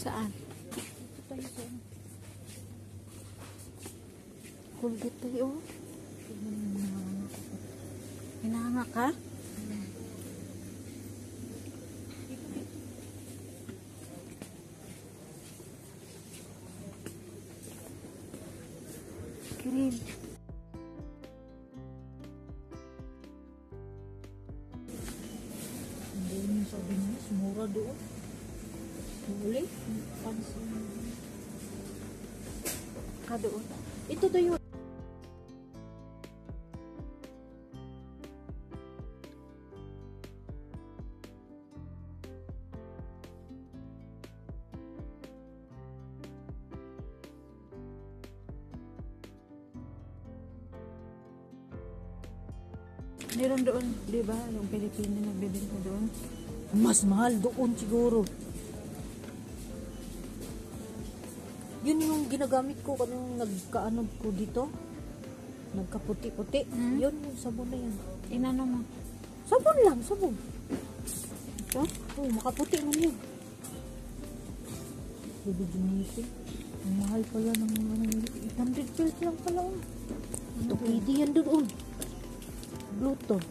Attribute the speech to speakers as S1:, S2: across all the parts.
S1: Saan? Kulgit tayo. Hinanga ka? Cream.
S2: Hindi yung sabi niya, sumura doon. Huli? Pansin.
S1: Ka doon. Ito to yun. Meron doon, di ba? Yung Pilipino na nagbibenta doon.
S2: Mas mahal doon siguro. Yun yung ginagamit ko kanong nagkaano ko dito. Nagkaputi-puti. Yun yung sabon na yan.
S1: Inano mo?
S2: Sabon lang, sabon.
S1: Ito?
S2: Oh, makaputi man yun. Bibigyan ang mahal pala ng 800 pills lang pala. Ito pwede yan doon. Bluetooth.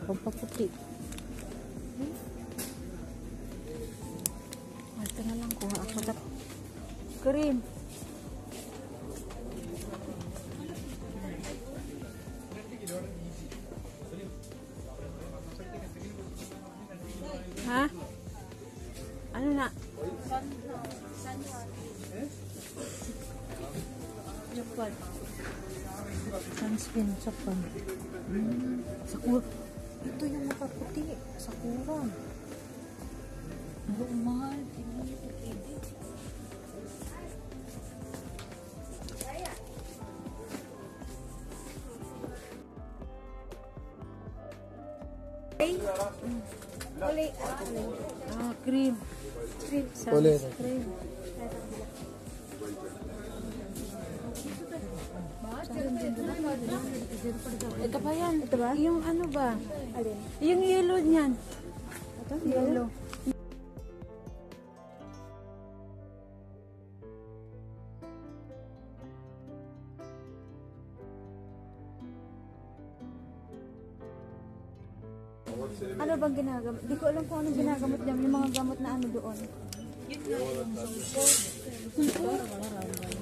S2: Pampaputi.
S1: Ito na lang kuha ako. Cream. Ha? Ano na?
S2: Japan. Sunscreen, Japan. Sakura. Ito yung makaputi. Sakura. Pero mahal. Hindi ito pwede.
S1: Cream.
S2: Cream.
S1: Cream. Ito ba yan? Ito ba? Yung ano ba?
S2: Alin?
S1: Yung yellow niyan.
S2: Ito? Yellow.
S1: Ano bang ginagamit? Di ko alam kung anong ginagamit niya. Yung mga gamot na ano doon.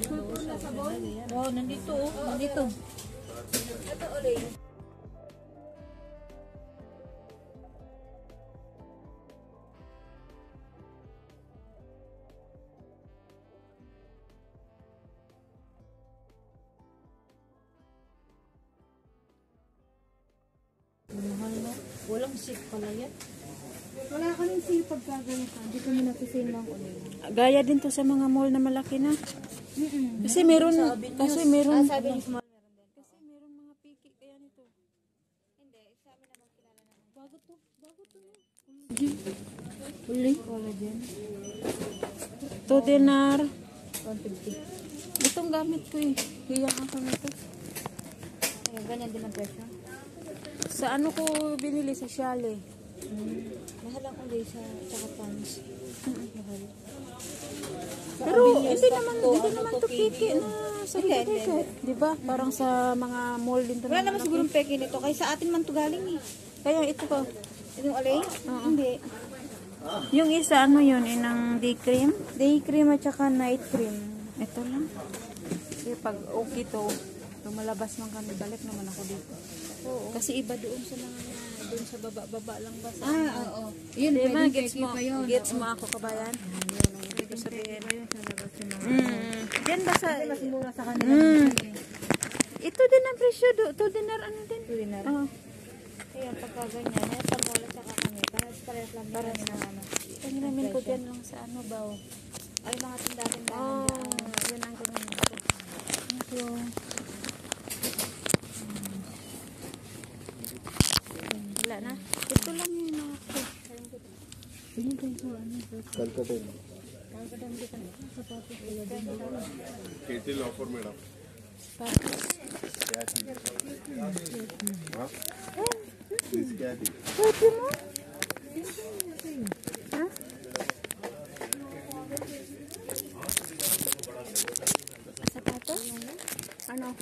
S1: Sulfur na sabon?
S2: Oh, nandito. Nandito.
S1: Ito ulit.
S2: Mahal na. Walang sick pala yan.
S1: Wala kaming sipag gagawin ka. Hindi kami napisin lang ulit. Gaya din to sa mga mall na malaki na. Kasi meron, kasi meron.
S2: Sabi ni Small meron din.
S1: Kasi meron mga piki kaya nito.
S2: Hindi, sa amin naman kilala naman.
S1: Bago to. Bago to.
S2: Uli?
S1: Collagen. To dinar.
S2: 150.
S1: Itong gamit ko eh. Hiyang ako nito.
S2: Ay, ganyan din ang presyo.
S1: Sa ano ko binili sa Shale.
S2: Mahal ang uli sa tsaka pants. Mahal.
S1: Pero hindi naman to piki na sa dito. Di ba? Parang sa mga mall din to.
S2: Wala naman sigurong peke nito. Kaya sa atin man to galing eh.
S1: Kaya ito pa.
S2: Itong alay? Hindi.
S1: Yung isa ano yun? Inang day cream?
S2: Day cream at saka night cream.
S1: Ito lang. Kasi pag okay to, lumalabas man kami, balik naman ako dito.
S2: Oo.
S1: Kasi iba doon sa mga, doon sa baba lang ba? Sa
S2: Oo. Yun,
S1: Di ba,
S2: pwedeng
S1: gets
S2: peke
S1: mo,
S2: pa yun.
S1: gets mo ako kabayan?
S2: Yun, ang ibig ko sabihin.
S1: Yan ba sa,
S2: Mas mura sa kanila.
S1: ito din ang presyo, to dinar ano din?
S2: Dinar.
S1: Oo.
S2: Kaya pagka ganyan, sa mall at saka kami, parehas lang para sa ano.
S1: Ang namin ko dyan lang sa ano ba?
S2: Ay, mga tindahan-tindahan
S1: Oh,
S2: dyan.
S1: yun ang ganun ko. Ito. Wala na. Ito lang yung mga ko.
S3: Calcutta. Kettle offer, madam.
S1: Tapos,
S3: Huh? This cat.
S1: pwede mo? Ha? ano?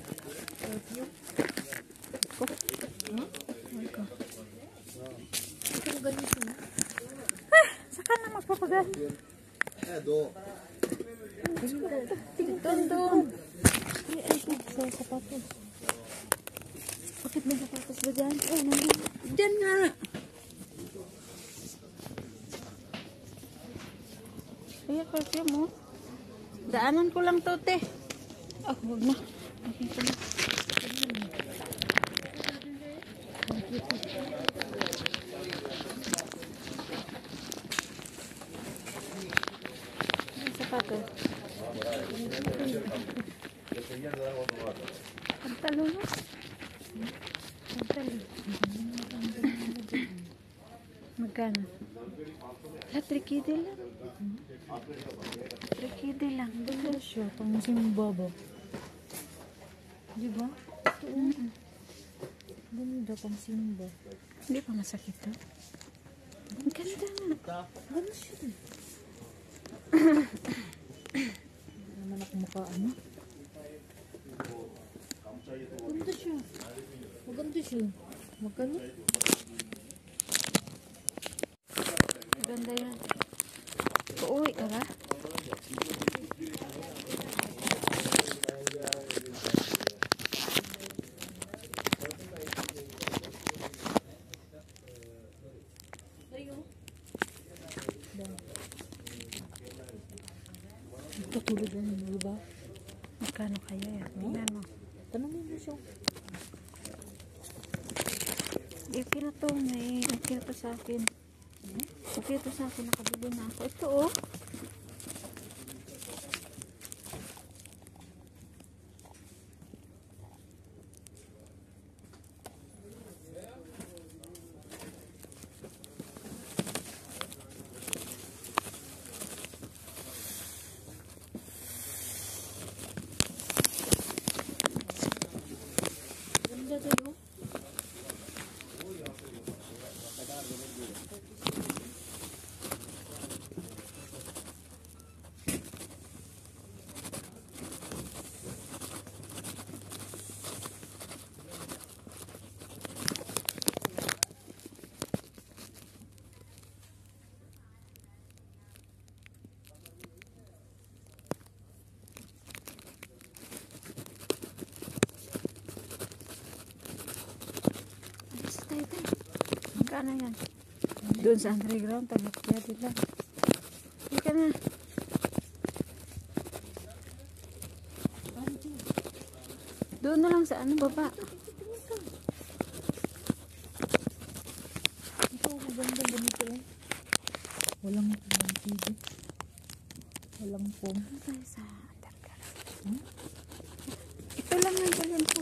S2: Perfume.
S1: Ko.
S2: Huh?
S1: Ko.
S2: Ito ang ganito na.
S1: Saka na magpapagal. Doon.
S2: Ay, sa sapatos.
S1: Bakit may sapatos ba dyan? Oh, nandun. Dyan nga. Ayan, perfume mo. Daanan ko lang to, te. Ah, huwag na. Okay ko na. Ayan, sapatos. Pantalon mo. Pantalon. Magkano? Trikide lang. Trikide lang.
S2: Ganda siya. Pang simba ba? Di ba? Ganda pang simba.
S1: Hindi pa masakit to. Ang ganda nga.
S2: Ganda siya. Naman ako mukha ano? Ganda siya. Maganda siya. Magkano?
S1: Ganda yan. Uuwi ka ba?
S2: Katulad yan, di ba?
S1: Magkano kaya yan? Tingnan mo.
S2: Tanongin mo siya.
S1: Okay na to. Okay na to sa akin. Okay to sa akin. Nakabili na ako. Ito oh.
S2: Ganda tayo.
S1: Alis tayo tayo. Magkano yan? Doon sa underground. Tanggap kaya dila. Hindi ka na. Doon na lang sa ano baba.
S2: Ito, maganda ganito eh. Walang TV. Walang phone.
S1: Doon tayo sa underground.
S2: Hmm?
S1: Ito lang ang dalhin ko.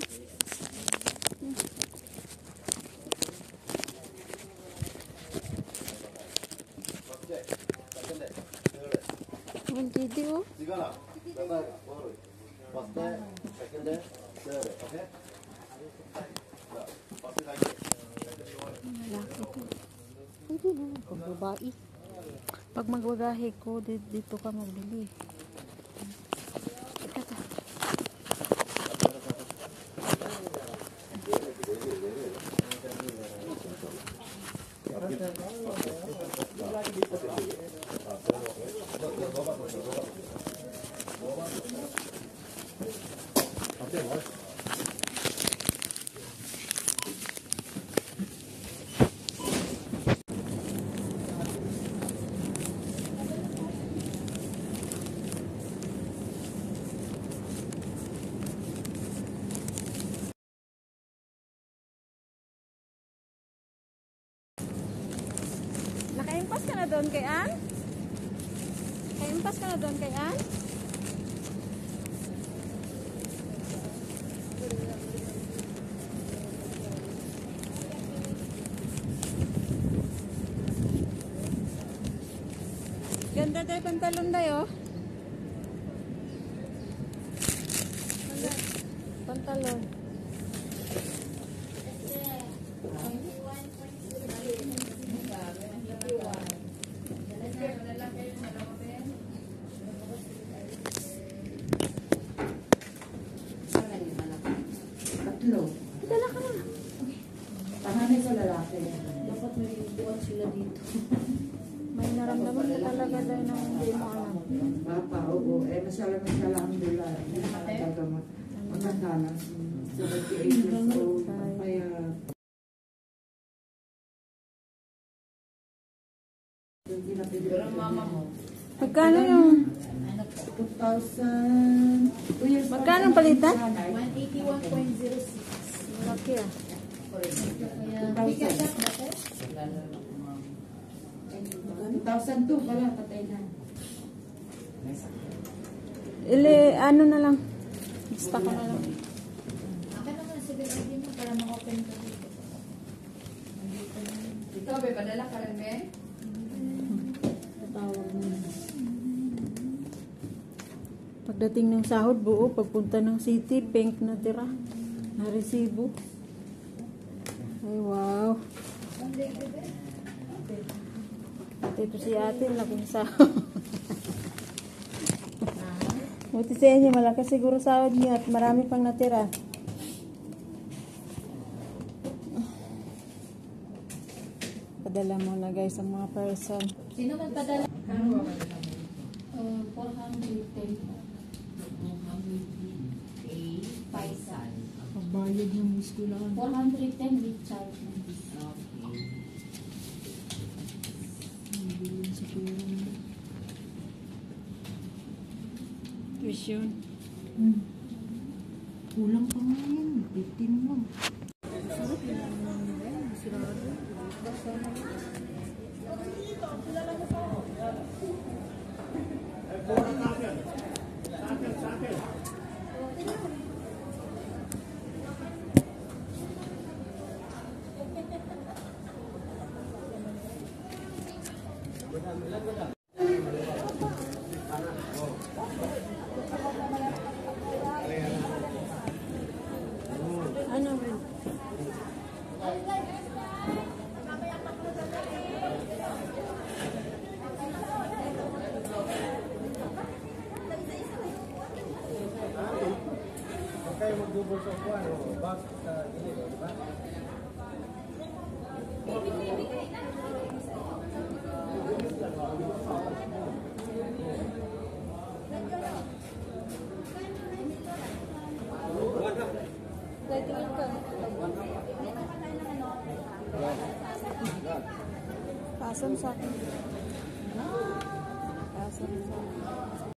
S1: Yung video. Malaki to.
S2: Pwede na. Pag babae.
S1: Pag magwagahe ko, dito ka magbili. Ito. Naka-impas ka na doon kay Ann? Naka-impas ka na doon kay Ann? Ganda tayo pantalon tayo. Pantalon.
S4: Tatlo.
S1: Dala ka na.
S4: Panganay sa lalaki.
S2: Dapat may buwan sila dito.
S1: May naramdaman ka talaga dahil na hindi mo alam.
S4: Papa, oo. Masalamang alhamdulillah. Nagagamot. Maganda na. 78 years old. Kaya...
S2: Pero mama mo,
S1: Magkano yung...
S4: 2,000... 2 years
S1: Magkano ang palitan?
S2: 181.06.
S1: Malaki ah.
S2: Kaya, bigat na dati?
S4: 2002 pala, patay na.
S1: Ano na lang. Basta ko na lang.
S2: Akin naman sa bilagin mo para ma-open ka dito.
S5: Ikaw, may padala ka rin, eh?
S2: Tatawag mo.
S1: Pagdating ng sahod, buo. Pagpunta ng city, pink na tira. Na resibo. Ay, wow. At ito si ate, laking sahod. Buti sa inyo, malaki siguro sahod niyo at marami pang natira. Padala mo na guys ang mga person.
S2: Sino magpadala? 410. Paisal.
S1: Pagbayad ng muskulan.
S2: 410 with charge.
S1: Tuition.
S4: Kulang pa nga yan. 15 lang.
S1: Ano ba?
S6: Kayo mag-double sa kuwan o bag sa gilid, di ba?
S1: Pasang sa akin. Pasang sa akin.